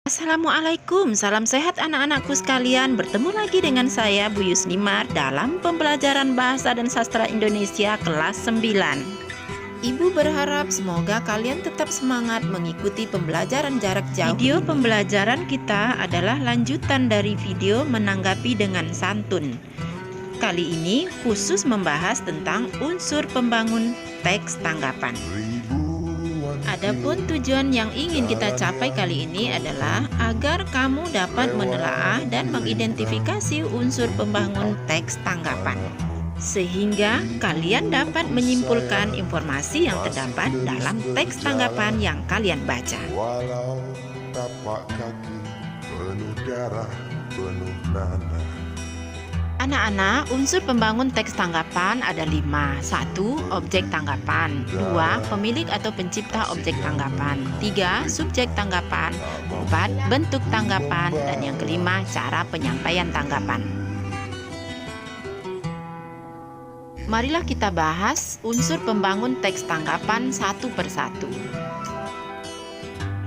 Assalamualaikum, salam sehat anak-anakku sekalian. Bertemu lagi dengan saya Bu Yusnimar dalam pembelajaran Bahasa dan Sastra Indonesia kelas 9. Ibu berharap semoga kalian tetap semangat mengikuti pembelajaran jarak jauh. Video pembelajaran kita adalah lanjutan dari video menanggapi dengan santun. Kali ini khusus membahas tentang unsur pembangun teks tanggapan. Adapun tujuan yang ingin kita capai kali ini adalah agar kamu dapat menelaah dan mengidentifikasi unsur pembangun teks tanggapan, sehingga kalian dapat menyimpulkan informasi yang terdapat dalam teks tanggapan yang kalian baca. Walau tapak kaki penuh darah, penuh nanah. Anak-anak, unsur pembangun teks tanggapan ada 5. 1. Objek tanggapan. 2. Pemilik atau pencipta objek tanggapan. 3. Subjek tanggapan. 4. Bentuk tanggapan. Dan yang kelima, cara penyampaian tanggapan. Marilah kita bahas unsur pembangun teks tanggapan satu persatu.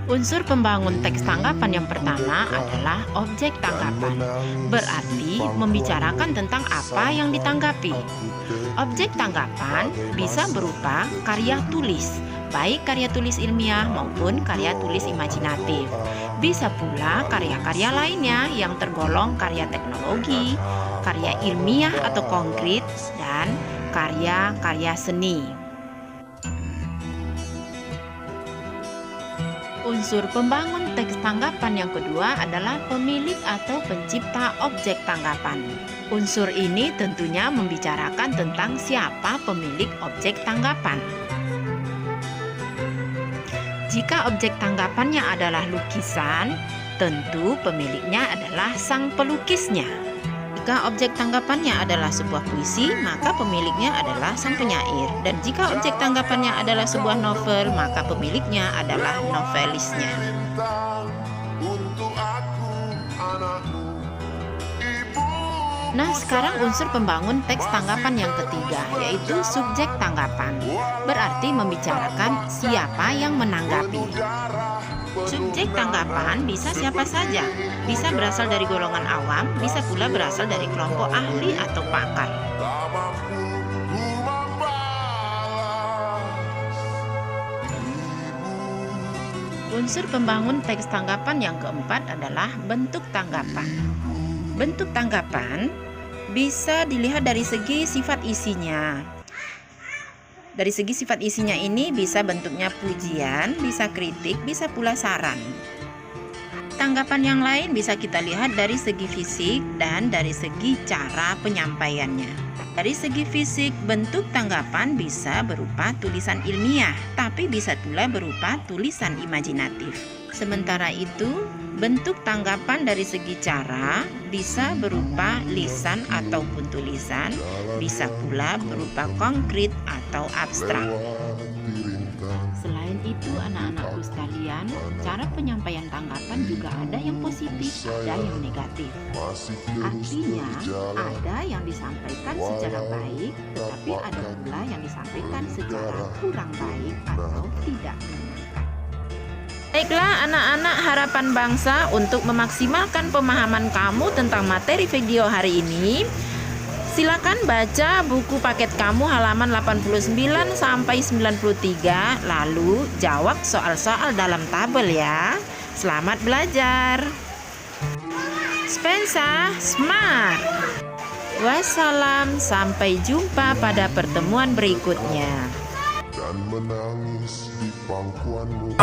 Unsur pembangun teks tanggapan yang pertama adalah objek tanggapan. Berarti membicarakan tentang apa yang ditanggapi. Objek tanggapan bisa berupa karya tulis, baik karya tulis ilmiah maupun karya tulis imajinatif. Bisa pula karya-karya lainnya yang tergolong karya teknologi, karya ilmiah atau konkret, dan karya-karya seni. Unsur pembangun teks tanggapan yang kedua adalah pemilik atau pencipta objek tanggapan. Unsur ini tentunya membicarakan tentang siapa pemilik objek tanggapan. Jika objek tanggapannya adalah lukisan, tentu pemiliknya adalah sang pelukisnya. Jika objek tanggapannya adalah sebuah puisi, maka pemiliknya adalah sang penyair. Dan jika objek tanggapannya adalah sebuah novel, maka pemiliknya adalah novelisnya. Nah, sekarang unsur pembangun teks tanggapan yang ketiga, yaitu subjek tanggapan. Berarti membicarakan siapa yang menanggapi. Subjek tanggapan bisa siapa saja, bisa berasal dari golongan awam, bisa pula berasal dari kelompok ahli atau pakar. Unsur pembangun teks tanggapan yang keempat adalah bentuk tanggapan. Bentuk tanggapan bisa dilihat dari segi sifat isinya. Dari segi sifat isinya ini bisa bentuknya pujian, bisa kritik, bisa pula saran. Tanggapan yang lain bisa kita lihat dari segi fisik dan dari segi cara penyampaiannya. Dari segi fisik, bentuk tanggapan bisa berupa tulisan ilmiah, tapi bisa pula berupa tulisan imajinatif. Sementara itu, bentuk tanggapan dari segi cara bisa berupa lisan ataupun tulisan, bisa pula berupa konkret atau abstrak. Selain itu, anak-anakku sekalian, cara penyampaian tanggapan juga ada yang positif, ada yang negatif. Artinya, ada yang disampaikan secara baik, tetapi ada pula yang disampaikan secara kurang baik atau tidak menyenangkan. Baiklah anak-anak harapan bangsa, untuk memaksimalkan pemahaman kamu tentang materi video hari ini, silakan baca buku paket kamu halaman 89 sampai 93, lalu jawab soal-soal dalam tabel ya. Selamat belajar. Spensa, smart. Wassalam, sampai jumpa pada pertemuan berikutnya. Dan menangis di pangkuanmu.